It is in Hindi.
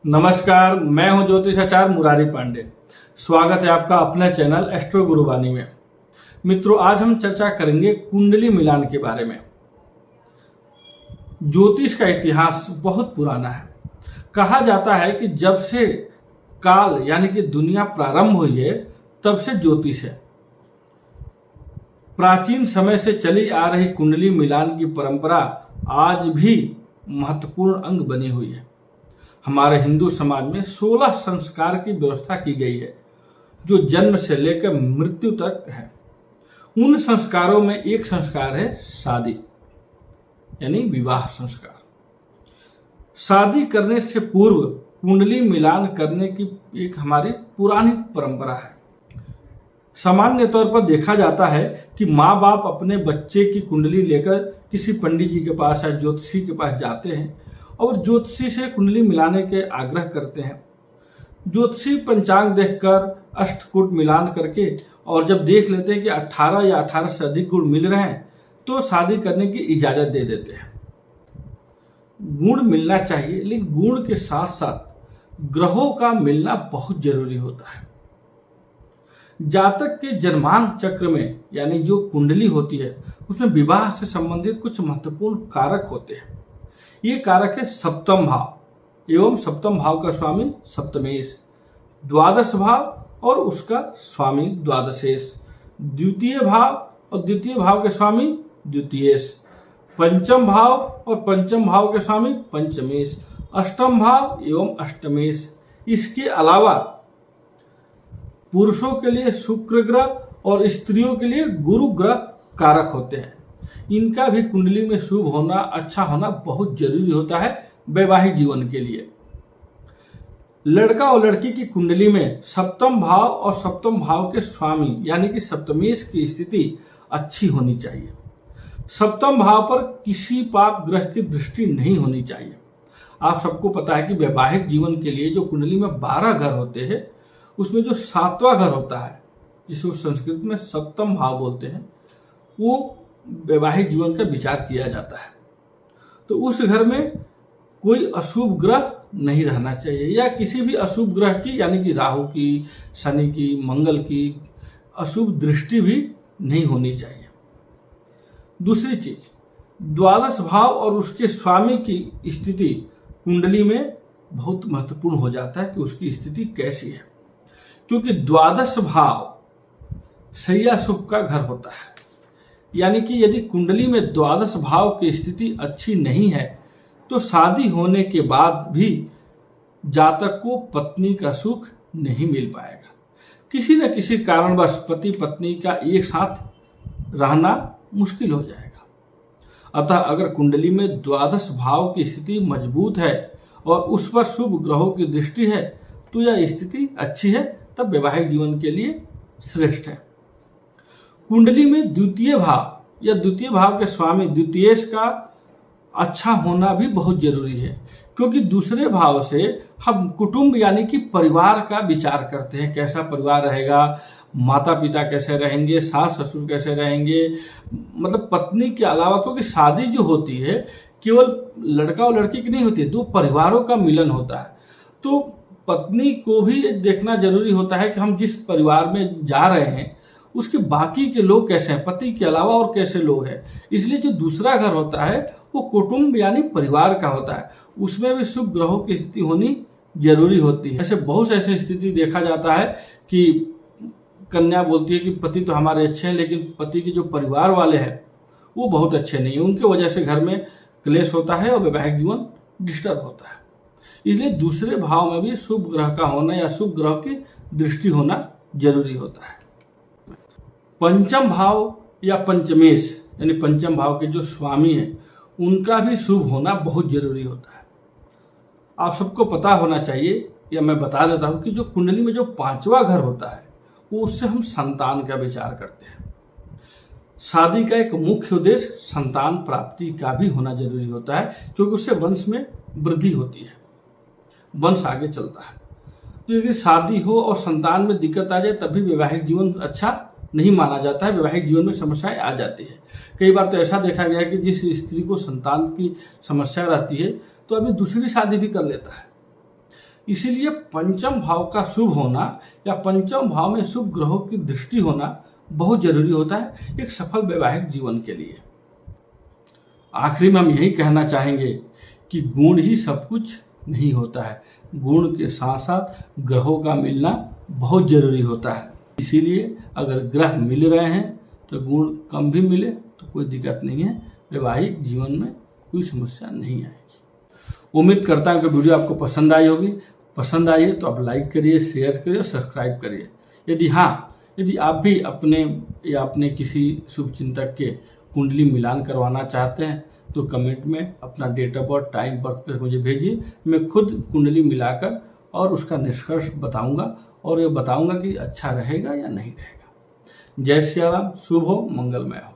नमस्कार, मैं हूं ज्योतिषाचार्य मुरारी पांडे। स्वागत है आपका अपने चैनल एस्ट्रो गुरुवाणी में। मित्रों, आज हम चर्चा करेंगे कुंडली मिलान के बारे में। ज्योतिष का इतिहास बहुत पुराना है। कहा जाता है कि जब से काल यानी कि दुनिया प्रारंभ हुई है तब से ज्योतिष है। प्राचीन समय से चली आ रही कुंडली मिलान की परंपरा आज भी महत्वपूर्ण अंग बनी हुई है। हमारे हिंदू समाज में 16 संस्कार की व्यवस्था की गई है जो जन्म से लेकर मृत्यु तक है। उन संस्कारों में एक संस्कार है शादी यानी विवाह संस्कार। शादी करने से पूर्व कुंडली मिलान करने की एक हमारी पुरानी परंपरा है। सामान्य तौर पर देखा जाता है कि माँ बाप अपने बच्चे की कुंडली लेकर किसी पंडित जी के पास या ज्योतिषी के पास जाते हैं और ज्योतिषी से कुंडली मिलाने के आग्रह करते हैं। ज्योतिषी पंचांग देखकर अष्टकूट मिलान करके और जब देख लेते हैं कि 18 या 18 से अधिक गुण मिल रहे हैं तो शादी करने की इजाजत दे देते हैं। गुण मिलना चाहिए, लेकिन गुण के साथ साथ ग्रहों का मिलना बहुत जरूरी होता है। जातक के जन्मांक चक्र में यानी जो कुंडली होती है उसमें विवाह से संबंधित कुछ महत्वपूर्ण कारक होते हैं। ये कारक है सप्तम भाव एवं सप्तम भाव का स्वामी सप्तमेश, द्वादश भाव और उसका स्वामी द्वादशेश, द्वितीय भाव और द्वितीय भाव के स्वामी द्वितीयेश, पंचम भाव और पंचम भाव के स्वामी पंचमेश, अष्टम भाव एवं अष्टमेश। इसके अलावा पुरुषों के लिए शुक्र ग्रह और स्त्रियों के लिए गुरु ग्रह कारक होते हैं। इनका भी कुंडली में शुभ होना, अच्छा होना बहुत जरूरी होता है वैवाहिक जीवन के लिए। लड़का और लड़की की कुंडली में सप्तम भाव और सप्तम भाव के स्वामी यानी कि सप्तमेश की स्थिति अच्छी होनी चाहिए। सप्तम भाव पर किसी पाप ग्रह की दृष्टि नहीं होनी चाहिए। आप सबको पता है कि वैवाहिक जीवन के लिए जो कुंडली में 12 घर होते हैं उसमें जो 7वां घर होता है जिसे संस्कृत में सप्तम भाव बोलते हैं, वो वैवाहिक जीवन का विचार किया जाता है। तो उस घर में कोई अशुभ ग्रह नहीं रहना चाहिए या किसी भी अशुभ ग्रह की यानी कि राहु की, शनि की, मंगल की अशुभ दृष्टि भी नहीं होनी चाहिए। दूसरी चीज, द्वादश भाव और उसके स्वामी की स्थिति कुंडली में बहुत महत्वपूर्ण हो जाता है कि उसकी स्थिति कैसी है, क्योंकि द्वादश भाव शय्या सुख का घर होता है। यानी कि यदि कुंडली में द्वादश भाव की स्थिति अच्छी नहीं है तो शादी होने के बाद भी जातक को पत्नी का सुख नहीं मिल पाएगा। किसी न किसी कारणवश पति पत्नी का एक साथ रहना मुश्किल हो जाएगा। अतः अगर कुंडली में द्वादश भाव की स्थिति मजबूत है और उस पर शुभ ग्रहों की दृष्टि है तो यह स्थिति अच्छी है, तब वैवाहिक जीवन के लिए श्रेष्ठ है। कुंडली में द्वितीय भाव या द्वितीय भाव के स्वामी द्वितीयेश का अच्छा होना भी बहुत जरूरी है, क्योंकि दूसरे भाव से हम कुटुंब यानी कि परिवार का विचार करते हैं। कैसा परिवार रहेगा, माता पिता कैसे रहेंगे, सास ससुर कैसे रहेंगे, मतलब पत्नी के अलावा, क्योंकि शादी जो होती है केवल लड़का और लड़की की नहीं होती है, 2 परिवारों का मिलन होता है। तो पत्नी को भी देखना जरूरी होता है कि हम जिस परिवार में जा रहे हैं उसके बाकी के लोग कैसे हैं, पति के अलावा और कैसे लोग हैं। इसलिए जो दूसरा घर होता है वो कुटुंब यानी परिवार का होता है, उसमें भी शुभ ग्रहों की स्थिति होनी जरूरी होती है। ऐसे बहुत से ऐसी स्थिति देखा जाता है कि कन्या बोलती है कि पति तो हमारे अच्छे हैं, लेकिन पति के जो परिवार वाले हैं वो बहुत अच्छे नहीं है, उनकी वजह से घर में क्लेश होता है और वैवाहिक जीवन डिस्टर्ब होता है। इसलिए दूसरे भाव में भी शुभ ग्रह का होना या शुभ ग्रह की दृष्टि होना जरूरी होता है। पंचम भाव या पंचमेश यानी पंचम भाव के जो स्वामी है उनका भी शुभ होना बहुत जरूरी होता है। आप सबको पता होना चाहिए, या मैं बता देता हूं कि जो कुंडली में जो 5वां घर होता है वो उससे हम संतान का विचार करते हैं। शादी का एक मुख्य उद्देश्य संतान प्राप्ति का भी होना जरूरी होता है, क्योंकि उससे वंश में वृद्धि होती है, वंश आगे चलता है। तो यदि शादी हो और संतान में दिक्कत आ जाए तब भी वैवाहिक जीवन अच्छा नहीं माना जाता है, वैवाहिक जीवन में समस्याएं आ जाती है। कई बार तो ऐसा देखा गया है कि जिस स्त्री को संतान की समस्या रहती है तो अभी दूसरी शादी भी कर लेता है। इसीलिए पंचम भाव का शुभ होना या पंचम भाव में शुभ ग्रहों की दृष्टि होना बहुत जरूरी होता है एक सफल वैवाहिक जीवन के लिए। आखिरी में हम यही कहना चाहेंगे कि गुण ही सब कुछ नहीं होता है, गुण के साथ साथ ग्रहों का मिलना बहुत जरूरी होता है। इसीलिए अगर ग्रह मिल रहे हैं तो गुण कम भी मिले तो कोई दिक्कत नहीं है, वैवाहिक जीवन में कोई समस्या नहीं आएगी। उम्मीद करता हूं कि वीडियो आपको पसंद आई होगी। पसंद आई है तो आप लाइक करिए, शेयर करिए, सब्सक्राइब करिए। यदि आप भी अपने या अपने किसी शुभ चिंतक के कुंडली मिलान करवाना चाहते हैं तो कमेंट में अपना date of birth, time, birth मुझे भेजिए। मैं खुद कुंडली मिलाकर और उसका निष्कर्ष बताऊंगा और ये बताऊंगा कि अच्छा रहेगा या नहीं रहेगा। जय श्री राम। शुभ हो, मंगलमय हो।